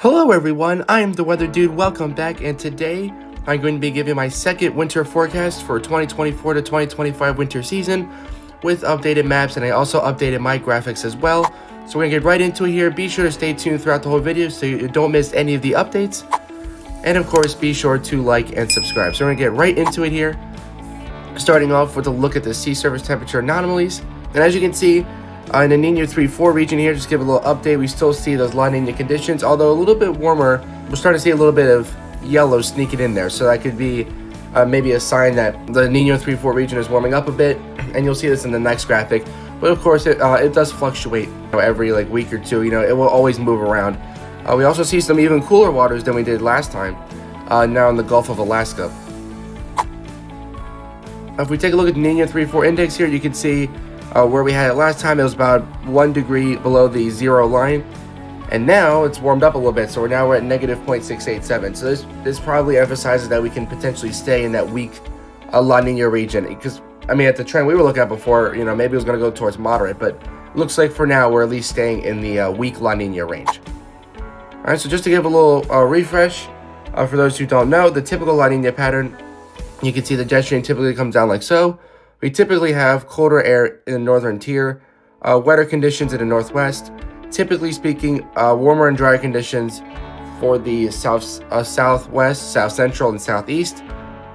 Hello everyone, I am the Weather Dude. Welcome back, and today I'm going to be giving my second winter forecast for 2024 to 2025 winter season with updated maps, and I also updated my graphics as well. So we're going to get right into it here. Be sure to stay tuned throughout the whole video so you don't miss any of the updates. And of course, be sure to like and subscribe. So we're going to get right into it here, starting off with a look at the sea surface temperature anomalies. And as you can see, in the N34 region here, just give a little update, we still see those La Nina conditions, although a little bit warmer. We're starting to see a little bit of yellow sneaking in there, so that could be maybe a sign that the N34 region is warming up a bit, and you'll see this in the next graphic. But of course, it does fluctuate every week or two. It will always move around. We also see some even cooler waters than we did last time, now in the Gulf of Alaska. If we take a look at the N34 Index here, you can see where we had it last time. It was about 1 degree below the zero line, and now it's warmed up a little bit, so we're at negative 0.687. So this probably emphasizes that we can potentially stay in that weak La Nina region, because I mean, at the trend we were looking at before, maybe it was going to go towards moderate, but it looks like for now we're at least staying in the weak La Nina range. All right, so just to give a little refresh for those who don't know, the typical La Nina pattern, you can see the jet stream typically comes down like so. We typically have colder air in the northern tier, wetter conditions in the northwest, typically speaking, warmer and drier conditions for the southwest, south central, and southeast,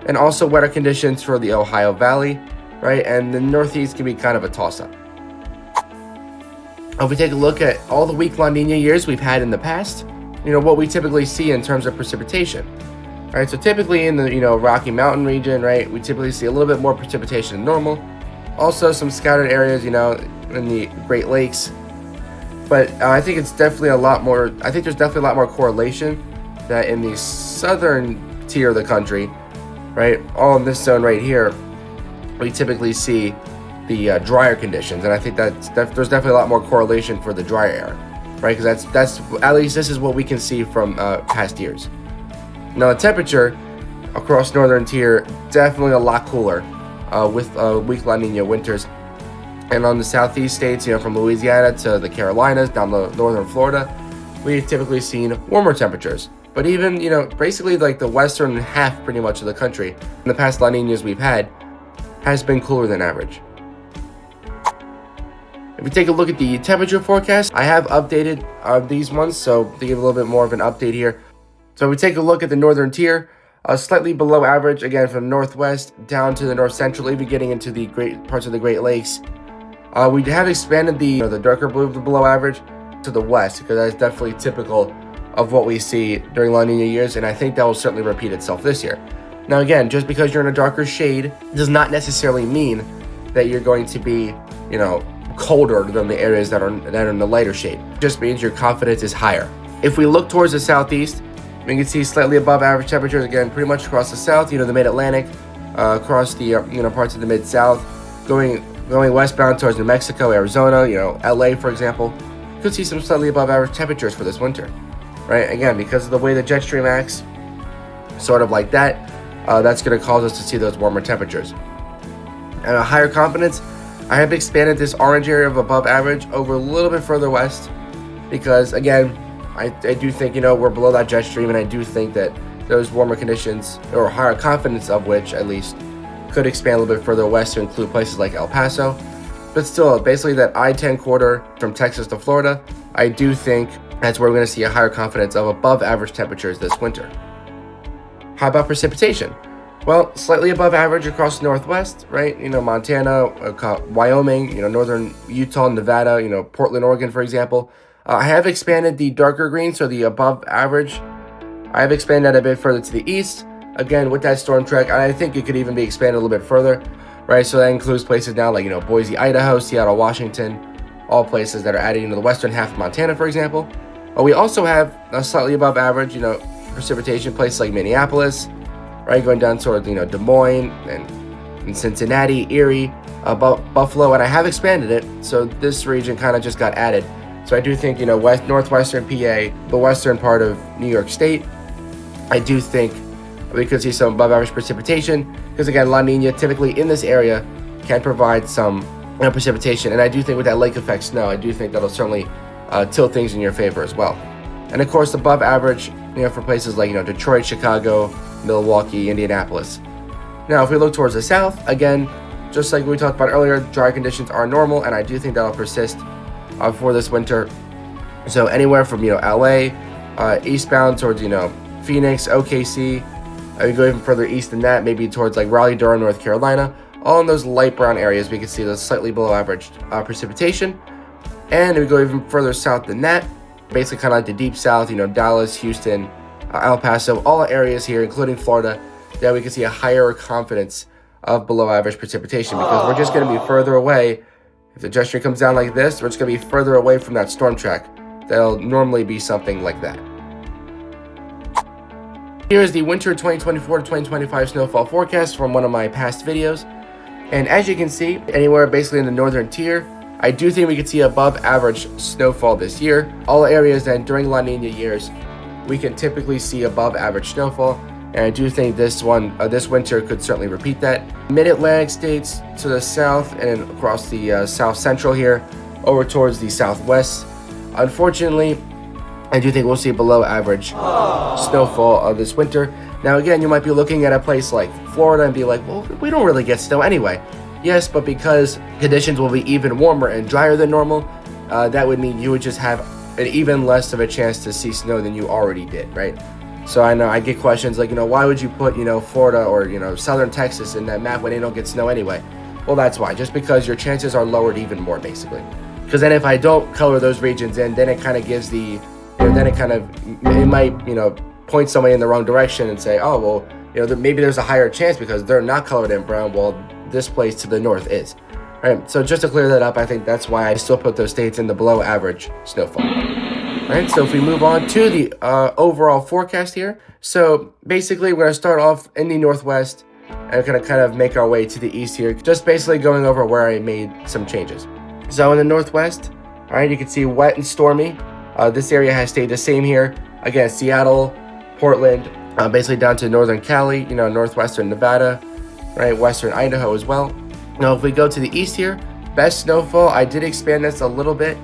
and also wetter conditions for the Ohio Valley, right? And the northeast can be kind of a toss-up. If we take a look at all the weak La Nina years we've had in the past, what we typically see in terms of precipitation. All right, so typically in the Rocky Mountain region, right, we typically see a little bit more precipitation than normal. Also some scattered areas, in the Great Lakes. But I think it's definitely a lot more. I think there's definitely a lot more correlation that in the southern tier of the country, right, all in this zone right here, we typically see the drier conditions, and I think there's definitely a lot more correlation for the drier air, right? Because that's at least this is what we can see from past years. Now the temperature across northern tier definitely a lot cooler with weak La Nina winters, and on the southeast states, from Louisiana to the Carolinas down to northern Florida, we've typically seen warmer temperatures. But even basically like the western half pretty much of the country in the past La Ninas we've had has been cooler than average. If we take a look at the temperature forecast, I have updated these ones, so to give a little bit more of an update here. So we take a look at the northern tier, slightly below average, again from the northwest down to the north central, even getting into the great parts of the Great Lakes. We have expanded the darker blue, the below average, to the west, because that's definitely typical of what we see during La Nina years, and I think that will certainly repeat itself this year. Now again, just because you're in a darker shade does not necessarily mean that you're going to be, colder than the areas that are in the lighter shade. It just means your confidence is higher. If we look towards the southeast, we can see slightly above average temperatures, again, pretty much across the south, the mid-Atlantic, across the, parts of the mid-south, going westbound towards New Mexico, Arizona, LA, for example. You could see some slightly above average temperatures for this winter, right? Again, because of the way the jet stream acts, sort of like that, that's going to cause us to see those warmer temperatures. And a higher confidence, I have expanded this orange area of above average over a little bit further west, because, again, I do think, we're below that jet stream, and I do think that those warmer conditions, or higher confidence of which, at least, could expand a little bit further west to include places like El Paso. But still, basically that I-10 corridor from Texas to Florida, I do think that's where we're going to see a higher confidence of above average temperatures this winter. How about precipitation? Well, slightly above average across the northwest, right? Montana, Wyoming, northern Utah, Nevada, Portland, Oregon, for example. I have expanded the darker green, so the above average. I have expanded that a bit further to the east. Again, with that storm track, I think it could even be expanded a little bit further, right? So that includes places now like, Boise, Idaho, Seattle, Washington, all places that are adding into the western half of Montana, for example. But we also have a slightly above average, precipitation places like Minneapolis, right? Going down toward, Des Moines and Cincinnati, Erie, Buffalo, and I have expanded it. So this region kind of just got added. So I do think, northwestern PA, the western part of New York State, I do think we could see some above average precipitation, because again, La Nina typically in this area can provide some precipitation, and I do think with that lake effect snow, I do think that'll certainly tilt things in your favor as well. And of course, above average, for places like, Detroit, Chicago, Milwaukee, Indianapolis. Now, if we look towards the south, again, just like we talked about earlier, dry conditions are normal, and I do think that'll persist for this winter. So anywhere from, LA, eastbound towards, Phoenix, OKC, we go even further east than that, maybe towards like Raleigh, Durham, North Carolina. All in those light brown areas, we can see the slightly below average precipitation. And if we go even further south than that, basically kind of like the deep south, Dallas, Houston, El Paso, all areas here, including Florida, that we can see a higher confidence of below average precipitation, because we're just going to be further away. If the jet stream comes down like this, we're just going to be further away from that storm track. That'll normally be something like that. Here is the winter 2024-2025 snowfall forecast from one of my past videos. And as you can see, anywhere basically in the northern tier, I do think we could see above average snowfall this year. All areas that during La Nina years, we can typically see above average snowfall. And I do think this winter could certainly repeat that. Mid-Atlantic states to the south and across the south central here, over towards the southwest. Unfortunately, I do think we'll see below average snowfall this winter. Now again, you might be looking at a place like Florida and be like, well, we don't really get snow anyway. Yes, but because conditions will be even warmer and drier than normal, that would mean you would just have an even less of a chance to see snow than you already did, right? So I know I get questions like, why would you put, Florida or, southern Texas in that map when they don't get snow anyway? Well, that's why. Just because your chances are lowered even more, basically. Because then if I don't color those regions in, then it kind of gives the, it might, point somebody in the wrong direction and say, oh, well, maybe there's a higher chance because they're not colored in brown, while this place to the north is. Right, so just to clear that up, I think that's why I still put those states in the below average snowfall. Right, so if we move on to the overall forecast here. So basically, we're going to start off in the northwest and going to kind of make our way to the east here. Just basically going over where I made some changes. So in the northwest, all right, you can see wet and stormy. This area has stayed the same here. Again, Seattle, Portland, basically down to northern Cali, northwestern Nevada, right, western Idaho as well. Now, if we go to the east here, best snowfall, I did expand this a little bit.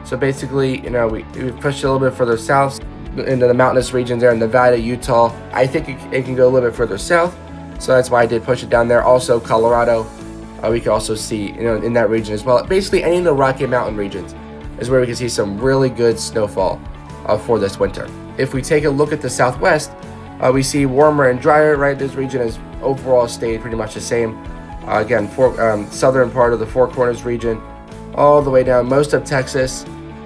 So basically, we pushed it a little bit further south into the mountainous regions there in Nevada, Utah. I think it can go a little bit further south. So that's why I did push it down there. Also, Colorado, we can also see, in that region as well. Basically, any of the Rocky Mountain regions is where we can see some really good snowfall for this winter. If we take a look at the southwest, we see warmer and drier, right? This region has overall stayed pretty much the same. Again, southern part of the Four Corners region, all the way down most of Texas,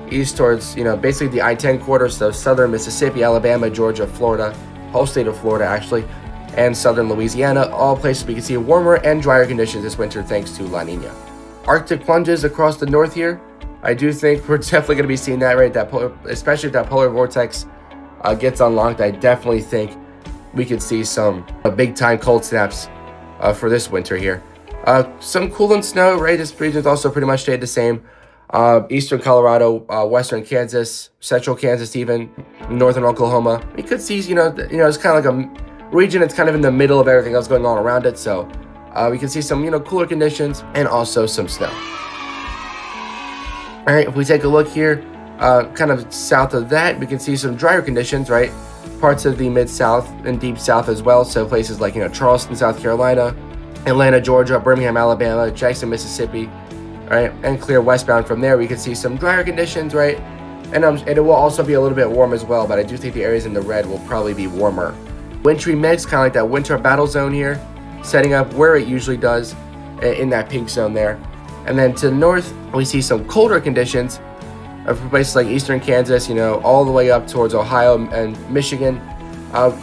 east towards, basically the I-10 corridor, so southern Mississippi, Alabama, Georgia, Florida, whole state of Florida actually, and southern Louisiana, all places we can see warmer and drier conditions this winter thanks to La Nina. Arctic plunges across the north here. I do think we're definitely going to be seeing that, right? Especially if that polar vortex gets unlocked, I definitely think we could see some big time cold snaps for this winter here. Some cooling snow, right? This region's also pretty much stayed the same. Eastern Colorado, western Kansas, central Kansas, even northern Oklahoma. We could see, it's kind of like a region that's kind of in the middle of everything else going on around it. So we can see some, cooler conditions and also some snow. All right, if we take a look here, kind of south of that, we can see some drier conditions, right? Parts of the mid-south and deep south as well. So places like, Charleston, South Carolina, Atlanta, Georgia, Birmingham, Alabama, Jackson, Mississippi, right? And clear westbound from there, we can see some drier conditions, right? And it will also be a little bit warm as well, but I do think the areas in the red will probably be warmer. Wintry mix, kind of like that winter battle zone here, setting up where it usually does in that pink zone there. And then to the north, we see some colder conditions for places like eastern Kansas, all the way up towards Ohio and Michigan.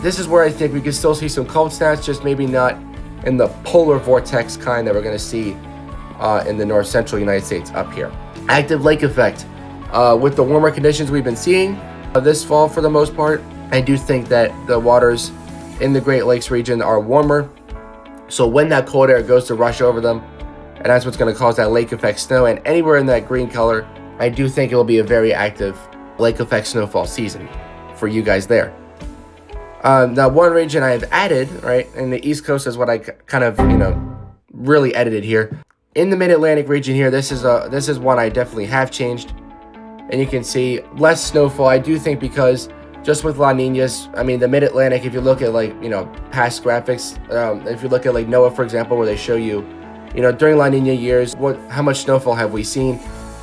This is where I think we could still see some cold snaps, just maybe not in the polar vortex kind that we're going to see in the north central United States up here. Active lake effect. With the warmer conditions we've been seeing this fall for the most part, I do think that the waters in the Great Lakes region are warmer. So when that cold air goes to rush over them, and that's what's going to cause that lake effect snow, and anywhere in that green color, I do think it'll be a very active lake effect snowfall season for you guys there. Now, one region I have added, right, and the East Coast is what I kind of, really edited here. In the Mid-Atlantic region here, this is one I definitely have changed. and you can see less snowfall. I do think because just with La Niñas, I mean, the Mid-Atlantic, if you look at like, past graphics, if you look at like NOAA, for example, where they show you, during La Nina years, how much snowfall have we seen?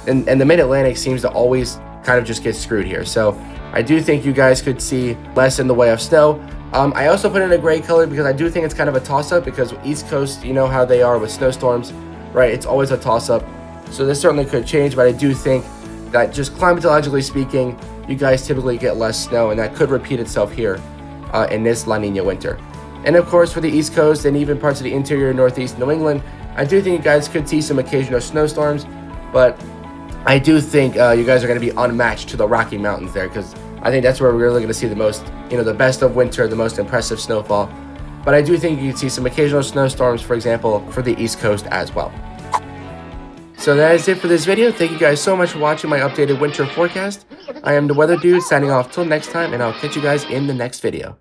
And the Mid-Atlantic seems to always kind of just get screwed here. So I do think you guys could see less in the way of snow. I also put in a gray color because I do think it's kind of a toss-up, because East Coast, you know how they are with snowstorms, right? It's always a toss-up. So this certainly could change, but I do think that just climatologically speaking, you guys typically get less snow, and that could repeat itself here in this La Nina winter. And of course, for the East Coast and even parts of the interior Northeast New England, I do think you guys could see some occasional snowstorms, but I do think you guys are going to be unmatched to the Rocky Mountains there, because I think that's where we're really going to see the most, the best of winter, the most impressive snowfall. But I do think you can see some occasional snowstorms, for example, for the East Coast as well. So that is it for this video. Thank you guys so much for watching my updated winter forecast. I am the Weather Dude, signing off till next time, and I'll catch you guys in the next video.